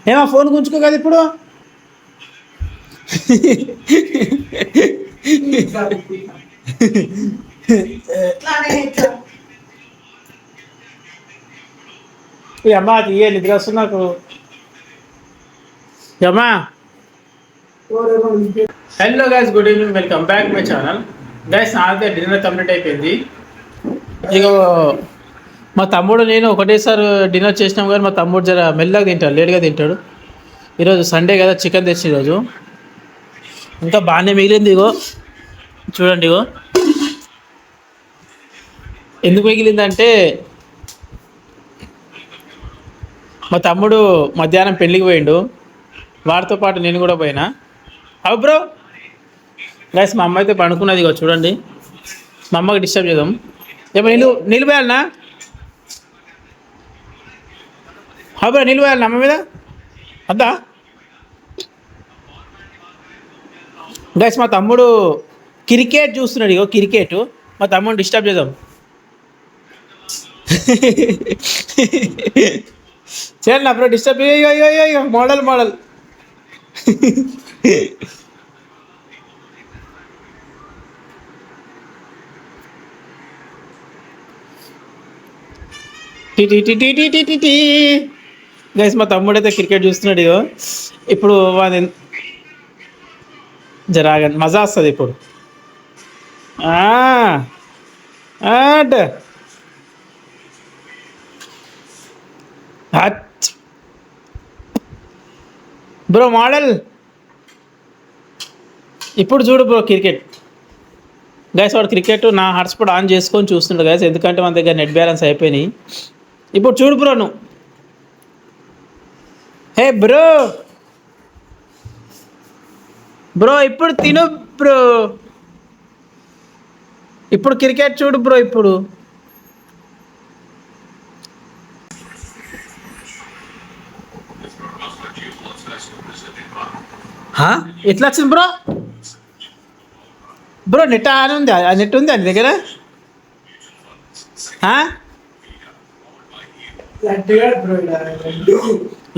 ఏమో ఫోన్ గుంజుకో కదా ఇప్పుడు. ఈ అమ్మ తీయే నిద్ర వస్తుంది నాకు. అమ్మా hello guys, good evening, welcome back my channel. Guys నాదే డిన్నర్ కంప్లీట్ అయిపోయింది. ఇక మా తమ్ముడు నేను ఒకటేసారి డిన్నర్ చేసినాం, కానీ మా తమ్ముడు జర మెల్లగా తింటాడు, లేట్గా తింటాడు. ఈరోజు సండే కదా, చికెన్ తెచ్చి ఈరోజు ఇంకా బాగానే మిగిలింది. ఇగో చూడండి, ఇగో ఎందుకు మిగిలిందంటే మా తమ్ముడు మధ్యాహ్నం పెళ్ళికి పోయిండు, వాడితో పాటు నేను కూడా పోయినా. అవు బ్రో గైస్, మా అమ్మ అయితే పండుకున్నది. ఇగో చూడండి, మా అమ్మకి డిస్టర్బ్ చేద్దాం. ఏమో నిలిపోయాలనా? బ్రో నిలిపోయాలనా అమ్మ మీద అంతా? గైస్ మా తమ్ముడు క్రికెట్ చూస్తున్నాడు. ఇగో క్రికెట్, మా తమ్ముడు డిస్టర్బ్ చేద్దాం. చేయాలి నా బ్రో డిస్టర్బ్. అయ్యో మోడల్ మోడల్. గైస్ మా తమ్ముడు అయితే క్రికెట్ చూస్తున్నాడు. ఇగో ఇప్పుడు వాది జరాగండి, మజా వస్తుంది ఇప్పుడు. బ్రో మోడల్ ఇప్పుడు చూడు బ్రో క్రికెట్. గైస్ వాడు క్రికెట్ నా హాట్స్పాట్ ఆన్ చేసుకొని చూస్తుండు గైస్, ఎందుకంటే మన దగ్గర నెట్ బ్యాలెన్స్ అయిపోయినాయి. ఇప్పుడు చూడు బ్రో నువ్వు. హే బ్రో బ్రో ఇప్పుడు తిను బ్రో, ఇప్పుడు క్రికెట్ చూడు బ్రో. ఇప్పుడు ఎట్లా వచ్చింది బ్రో? బ్రో నెట్ ఆన్ ఉంది, నెట్ ఉంది అని దగ్గర.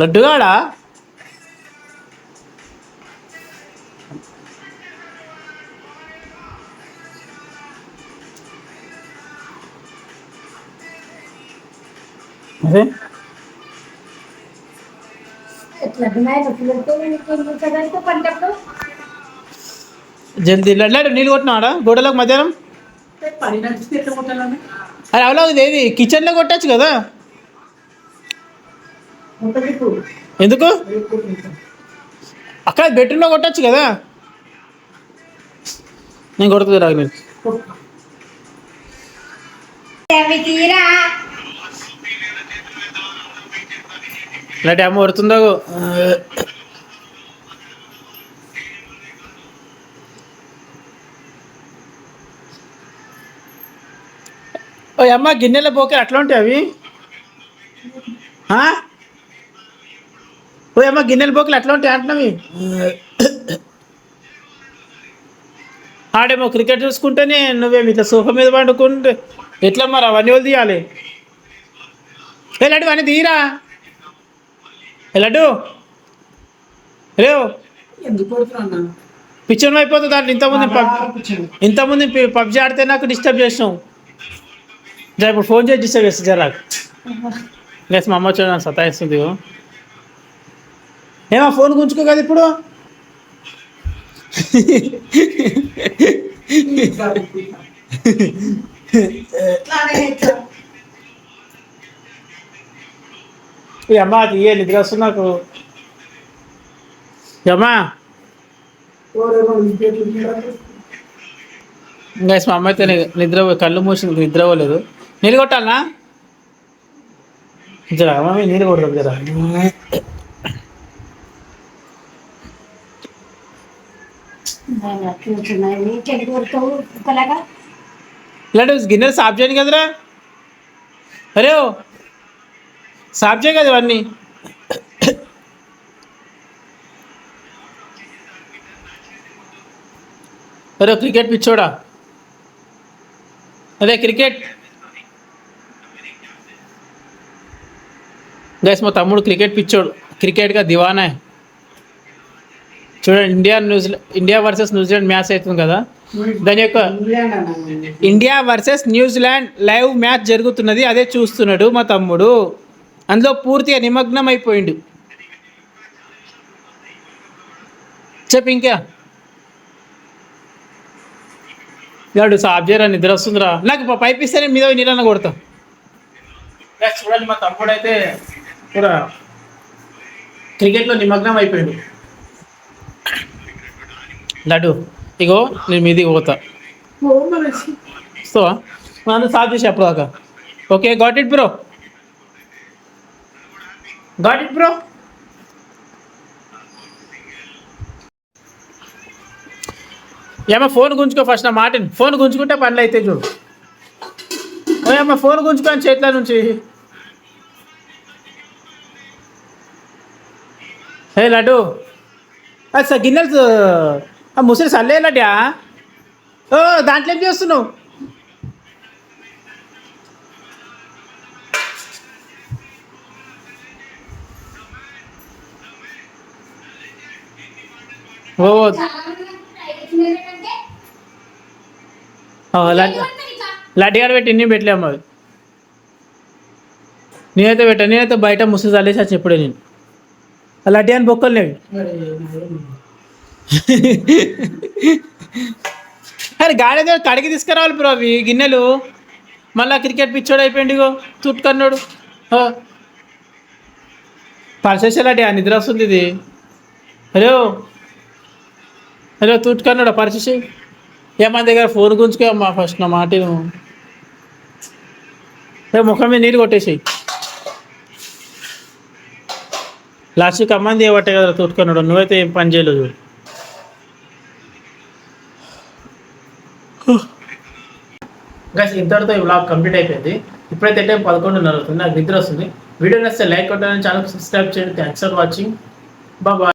లడ్డుగాడా? అదే జల్దీ లడ్లాడు. నీళ్ళు కొట్టినాడా గోడలకు మధ్యాహ్నం? అది అవలా ఏది కిచెన్లో కొట్టచ్చు కదా. ఎందుకు అక్కడ బెడ్రూమ్లో కొట్టచ్చు కదా. నేను కొడుతుంది రాగు. నేను ఇలాంటి అమ్మ కొడుతుందో. ఓ అమ్మ గిన్నెల పోకే అట్లా ఉంటాయి అవి. ఓ అమ్మ గిన్నెల పోకలు అట్లా ఉంటాయి అంటున్నవి. ఆడేమో క్రికెట్ చూసుకుంటేనే నువ్వేమి ఇట్లా సోఫా మీద పండుకుంటే ఎట్లా మరి? అవన్నీ వాళ్ళు తీయాలి. ఏ లడ్డు అన్నీ తీయరా. లడ్డు హలో, పిచ్చర్ అయిపోతుంది దాంట్లో. ఇంతకుముందు పబ్జి ఆడితే నాకు డిస్టర్బ్ చేసినావు. జర ఇప్పుడు ఫోన్ చేసి డిస్టర్బ్ చేస్తా జరా. లేస్ మా అమ్మ చూడండి సతాయిస్తుంది. ఏమో ఫోన్ గుంజుకో కదా ఇప్పుడు. ఈ అమ్మ తీయే నిద్ర వస్తుంది నాకు. అమ్మా గైస్ మా అమ్మ అయితే నిద్ర కళ్ళు మూసి నిద్ర పోలేదు. నీళ్ళు కొట్టాలనా? జరా మమ్మీ నీళ్ళు కొడతాం జరా. ఇలాంటి గిన్నెలు సాఫ్ చేయను కదరా. అరే సాఫ్ చేయ కదా ఇవన్నీ. అరే క్రికెట్ పిచ్చోడా, అదే క్రికెట్. గైస్ మా తమ్ముడు క్రికెట్ పిచ్చోడు, క్రికెట్గా దివానా. చూడండి, ఇండియా వర్సెస్ న్యూజిలాండ్ మ్యాచ్ అవుతుంది కదా, దాని యొక్క India versus New Zealand live match జరుగుతున్నది, అదే చూస్తున్నాడు మా తమ్ముడు. అందులో పూర్తిగా నిమగ్నం అయిపోయిండు. చెప్పు ఇంకా. ఇలాడు సాఫ్ చేయరా, నిద్ర వస్తుందిరా నాకు. పైప్ ఇస్తే నేను మీద నీళ్ళన్న కొడతా. చూడండి, మా తమ్ముడు అయితే కూడా క్రికెట్లో నిమగ్నం అయిపోయాడు. లడ్డు ఇగో నేను మీదికి పోతా, వస్తావా? మనం సాఫ్ చేసి అప్పటిదాకా. Okay, got it bro, got it bro. ఏమో ఫోన్ గుంజుకో ఫస్ట్, నా మాటని. ఫోన్ గుంజుకుంటే పనులు అయితే చూడు. ఏమో ఫోన్ గుంజుకొని చేతిలో నుంచి. హే లడ్డు, సార్ గిన్నెలు ముసిరి సర్లే లడ్డా. ఓ దాంట్లో ఏం చేస్తున్నావు? ఓ లడ్డి గారు పెట్టి ఇన్ని పెట్టలేము. అది నేనైతే పెట్టాను, నేనైతే బయట ముసిరి చల్లేసి వచ్చి ఎప్పుడే నేను లడ్డి అని బొక్కలు లేవి. అరే గాడి కడిగి తీసుకురావాలి బ్రో అవి గిన్నెలు. మళ్ళీ క్రికెట్ పిచ్చోడు అయిపోయింది, ఇగో తుట్టుకన్నాడు. పరిచేసేలాంటి నిద్ర వస్తుంది ఇది. హలో హలో, తుట్టుకన్నాడు పరిచేసి. ఏమన్నా దగ్గర ఫోన్ గుంజుకో అమ్మా ఫస్ట్, నా మాట ముఖం మీద నీళ్ళు కొట్టేసి. లాస్ట్కి అమ్మంది ఏవట్టే కదా తుట్టుకున్నాడు. నువ్వైతే ఏం పని చేయలేదు. గైస్, ఇంతటితో ఈ వ్లాగ్ కంప్లీట్ అయిపోయింది. ఇప్పుడైతే టైం 11:30 అవుతుంది, నాకు నిద్ర వస్తుంది. వీడియో నచ్చితే లైక్ కొట్టాలని, ఛానల్ సబ్స్క్రైబ్ చేయండి. Thanks for watching, bye.